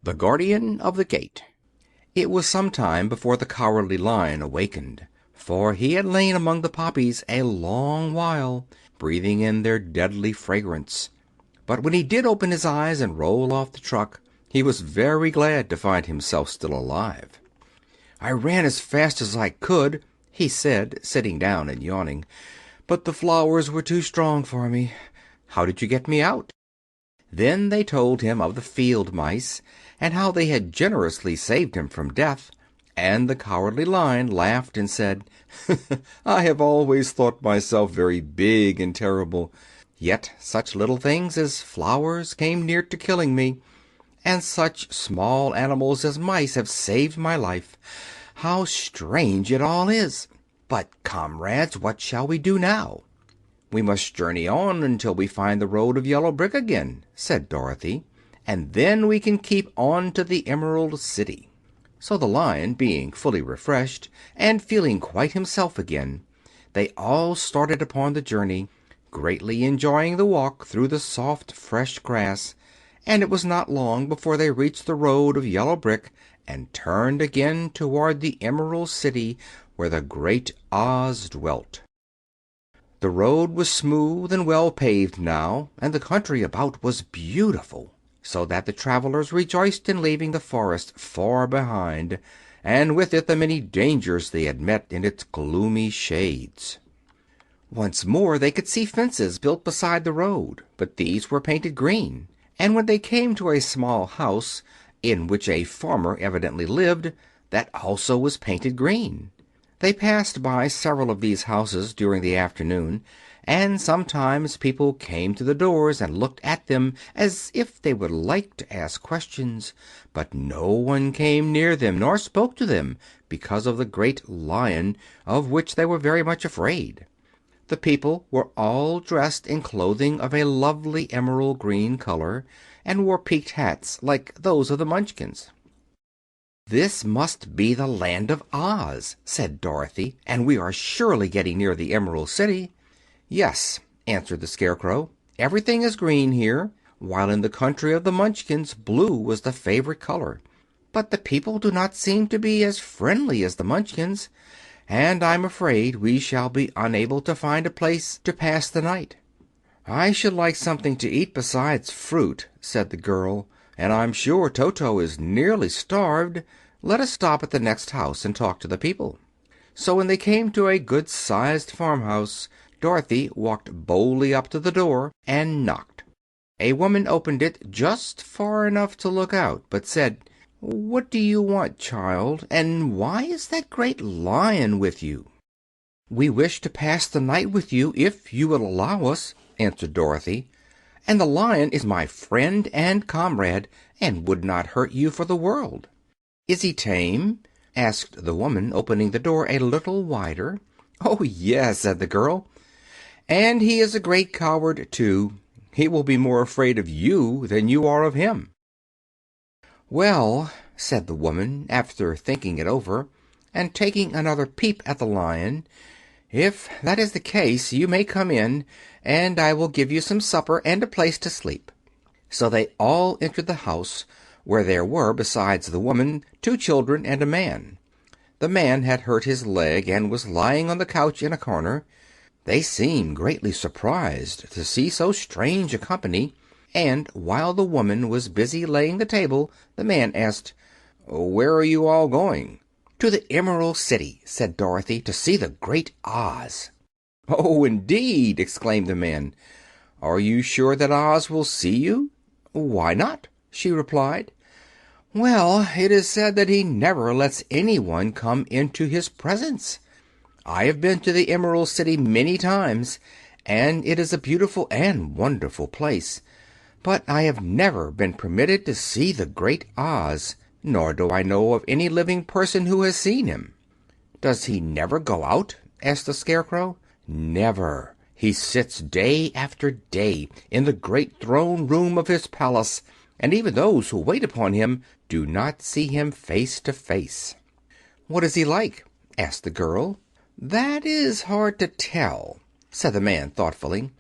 The Guardian of the Gate. It was some time before the Cowardly Lion awakened, for he had lain among the poppies a long while, breathing in their deadly fragrance. But when he did open his eyes and roll off the truck, he was very glad to find himself still alive. "I ran as fast as I could," he said, sitting down and yawning, "but the flowers were too strong for me. How did you get me out?" Then they told him of the field mice, and how they had generously saved him from death, and the Cowardly Lion laughed and said, "I have always thought myself very big and terrible, yet such little things as flowers came near to killing me, and such small animals as mice have saved my life. How strange it all is! But, comrades, what shall we do now?" "We must journey on until we find the road of yellow brick again," said Dorothy, "and then we can keep on to the Emerald City." So the Lion, being fully refreshed and feeling quite himself again, they all started upon the journey, greatly enjoying the walk through the soft, fresh grass, and it was not long before they reached the road of yellow brick and turned again toward the Emerald City where the great Oz dwelt. The road was smooth and well paved now, and the country about was beautiful, so that the travelers rejoiced in leaving the forest far behind, and with it the many dangers they had met in its gloomy shades. Once more they could see fences built beside the road, but these were painted green, and when they came to a small house, in which a farmer evidently lived, that also was painted green. They passed by several of these houses during the afternoon, and sometimes people came to the doors and looked at them as if they would like to ask questions, but no one came near them nor spoke to them because of the great Lion, of which they were very much afraid. The people were all dressed in clothing of a lovely emerald green color, and wore peaked hats like those of the Munchkins. "This must be the land of Oz," said Dorothy, "and we are surely getting near the Emerald City." "Yes," answered the Scarecrow, "everything is green here, while in the country of the Munchkins blue was the favorite color. But the people do not seem to be as friendly as the Munchkins, and I'm afraid we shall be unable to find a place to pass the night." "I should like something to eat besides fruit," said the girl, "and I'm sure Toto is nearly starved. Let us stop at the next house and talk to the people." So when they came to a good-sized farmhouse, Dorothy walked boldly up to the door and knocked. A woman opened it just far enough to look out, but said, "What do you want, child, and why is that great Lion with you?" "We wish to pass the night with you, if you will allow us," answered Dorothy, "and the Lion is my friend and comrade, and would not hurt you for the world." "Is he tame?" asked the woman, opening the door a little wider. "Oh, yes," said the girl, "and he is a great coward, too. He will be more afraid of you than you are of him." "Well," said the woman, after thinking it over, and taking another peep at the Lion, "if that is the case, you may come in, and I will give you some supper and a place to sleep." So they all entered the house, where there were, besides the woman, 2 children and a man. The man had hurt his leg and was lying on the couch in a corner. They seemed greatly surprised to see so strange a company, and while the woman was busy laying the table, the man asked, "Where are you all going?" "To the Emerald City," said Dorothy, "to see the great Oz." "Oh, indeed!" exclaimed the man. "Are you sure that Oz will see you?" "Why not?" she replied. "Well, it is said that he never lets anyone come into his presence. I have been to the Emerald City many times, and it is a beautiful and wonderful place, but I have never been permitted to see the great Oz, nor do I know of any living person who has seen him." "Does he never go out?" asked the Scarecrow. "Never. He sits day after day in the great throne room of his palace, and even those who wait upon him do not see him face to face." "What is he like?" asked the girl. "That is hard to tell," said the man thoughtfully.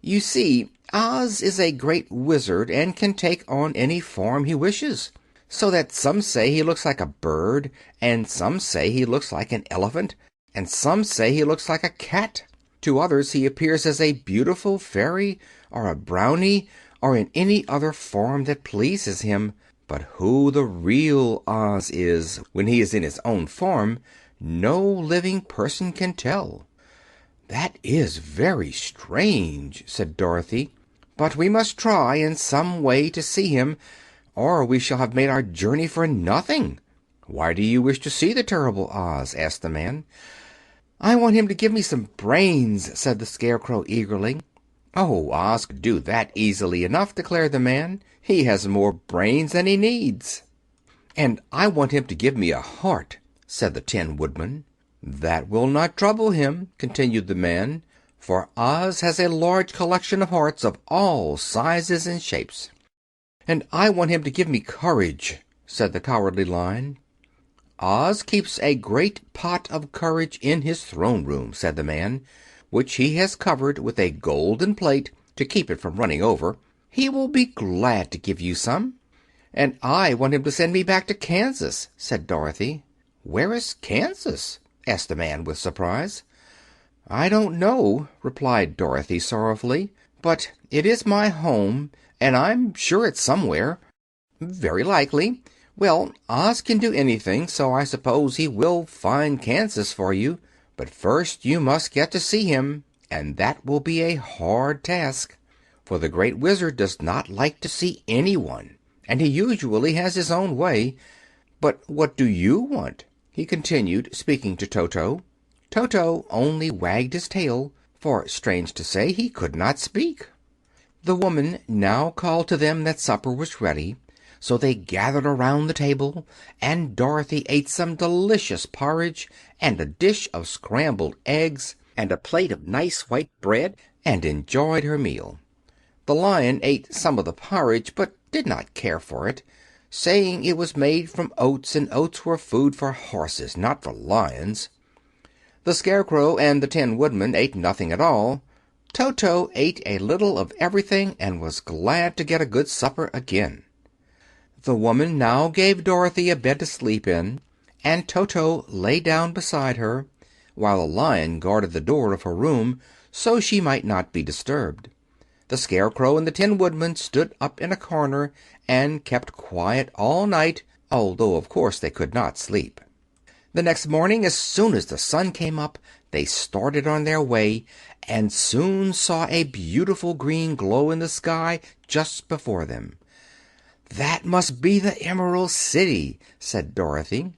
"You see, Oz is a great wizard and can take on any form he wishes. so that some say he looks like a bird, and some say he looks like an elephant, and some say he looks like a cat. To others he appears as a beautiful fairy, or a brownie, or in any other form that pleases him. But who the real Oz is, when he is in his own form, no living person can tell." "That is very strange," said Dorothy. "But we must try in some way to see him, or we shall have made our journey for nothing." "Why do you wish to see the terrible Oz?" asked the man. "I want him to give me some brains," said the Scarecrow eagerly. "Oh, Oz could do that easily enough," declared the man. "He has more brains than he needs." "And I want him to give me a heart," said the Tin Woodman. "That will not trouble him," continued the man, "for Oz has a large collection of hearts of all sizes and shapes." "And I want him to give me courage," said the Cowardly Lion. "Oz keeps a great pot of courage in his throne room," said the man, "which he has covered with a golden plate to keep it from running over. He will be glad to give you some." "And I want him to send me back to Kansas," said Dorothy. "Where is Kansas?" asked the man with surprise. "I don't know," replied Dorothy sorrowfully, "but it is my home, and I'm sure it's somewhere." "Very likely. Well, Oz can do anything, so I suppose he will find Kansas for you. But first you must get to see him, and that will be a hard task, for the Great Wizard does not like to see anyone, and he usually has his own way. But what do you want?" he continued, speaking to Toto. Toto only wagged his tail, for, strange to say, he could not speak. The woman now called to them that supper was ready, so they gathered around the table, and Dorothy ate some delicious porridge, and a dish of scrambled eggs, and a plate of nice white bread, and enjoyed her meal. The Lion ate some of the porridge, but did not care for it, saying it was made from oats, and oats were food for horses, not for lions. The Scarecrow and the Tin Woodman ate nothing at all. Toto ate a little of everything, and was glad to get a good supper again. The woman now gave Dorothy a bed to sleep in, and Toto lay down beside her, while the Lion guarded the door of her room so she might not be disturbed. The Scarecrow and the Tin Woodman stood up in a corner and kept quiet all night, although of course they could not sleep. The next morning, as soon as the sun came up, they started on their way, and soon saw a beautiful green glow in the sky just before them. "That must be the Emerald City," said Dorothy.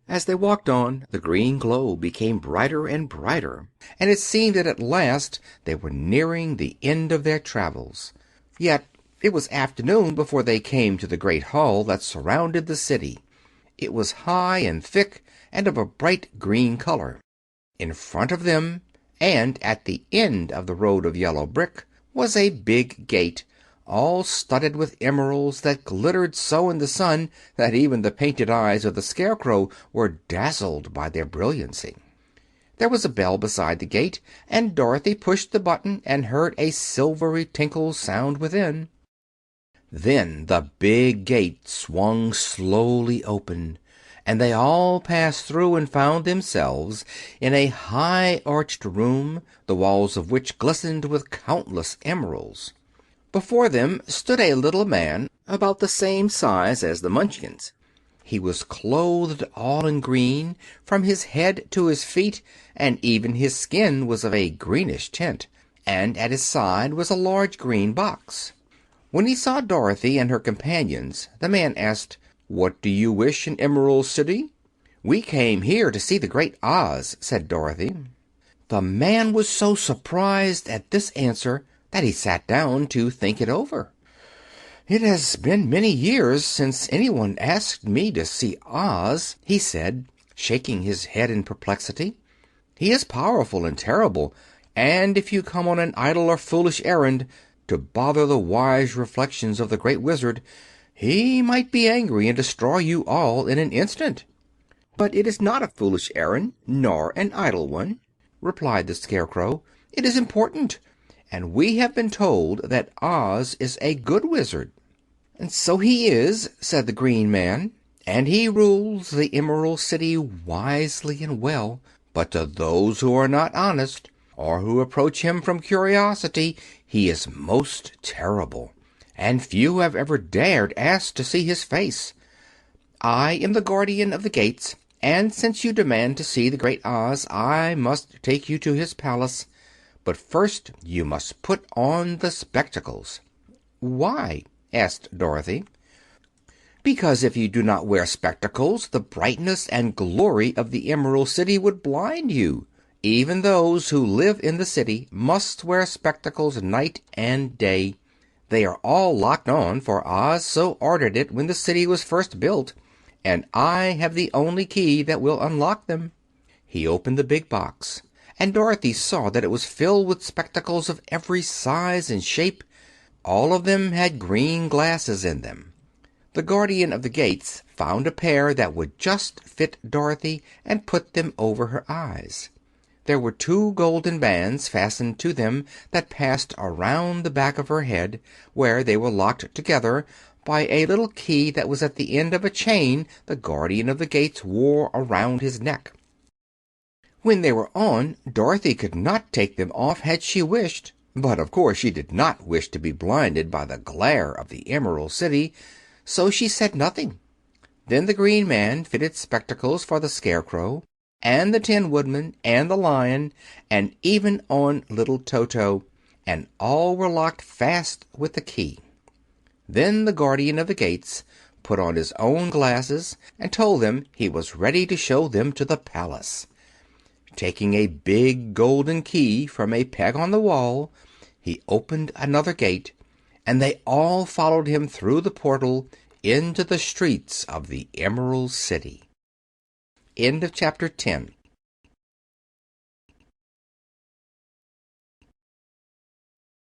As they walked on, the green glow became brighter and brighter, and it seemed that at last they were nearing the end of their travels. Yet it was afternoon before they came to the great hall that surrounded the city. It was high and thick, and of a bright green color. In front of them, and at the end of the road of yellow brick, was a big gate, all studded with emeralds that glittered so in the sun that even the painted eyes of the Scarecrow were dazzled by their brilliancy. There was a bell beside the gate, and Dorothy pushed the button and heard a silvery tinkle sound within. Then the big gate swung slowly open, and they all passed through and found themselves in a high-arched room, the walls of which glistened with countless emeralds. Before them stood a little man about the same size as the Munchkins. He was clothed all in green, from his head to his feet, and even his skin was of a greenish tint, and at his side was a large green box. When he saw Dorothy and her companions, the man asked, "What do you wish in Emerald City?" "We came here to see the great Oz," said Dorothy. The man was so surprised at this answer that he sat down to think it over. "It has been many years since anyone asked me to see Oz," he said, shaking his head in perplexity. "He is powerful and terrible, and if you come on an idle or foolish errand to bother the wise reflections of the Great Wizard, he might be angry and destroy you all in an instant." "But it is not a foolish errand, nor an idle one," replied the Scarecrow. "It is important, and we have been told that Oz is a good wizard." "So he is," said the Green Man, "and he rules the Emerald City wisely and well. But to those who are not honest, or who approach him from curiosity, he is most terrible, and few have ever dared ask to see his face. I am the Guardian of the Gates, and since you demand to see the Great Oz, I must take you to his palace. But first you must put on the spectacles." "Why?" asked Dorothy. "Because if you do not wear spectacles, the brightness and glory of the Emerald City would blind you. Even those who live in the city must wear spectacles night and day. They are all locked on, for Oz so ordered it when the city was first built, and I have the only key that will unlock them." He opened the big box, and Dorothy saw that it was filled with spectacles of every size and shape. All of them had green glasses in them. The Guardian of the Gates found a pair that would just fit Dorothy and put them over her eyes. There were two golden bands fastened to them that passed around the back of her head, where they were locked together by a little key that was at the end of a chain the Guardian of the Gates wore around his neck. When they were on, Dorothy could not take them off had she wished. But of course she did not wish to be blinded by the glare of the Emerald City, so she said nothing. Then the Green Man fitted spectacles for the Scarecrow, and the Tin Woodman, and the Lion, and even on little Toto, and all were locked fast with the key. Then the Guardian of the Gates put on his own glasses and told them he was ready to show them to the palace. Taking a big golden key from a peg on the wall, he opened another gate, and they all followed him through the portal into the streets of the Emerald City. End of chapter 10.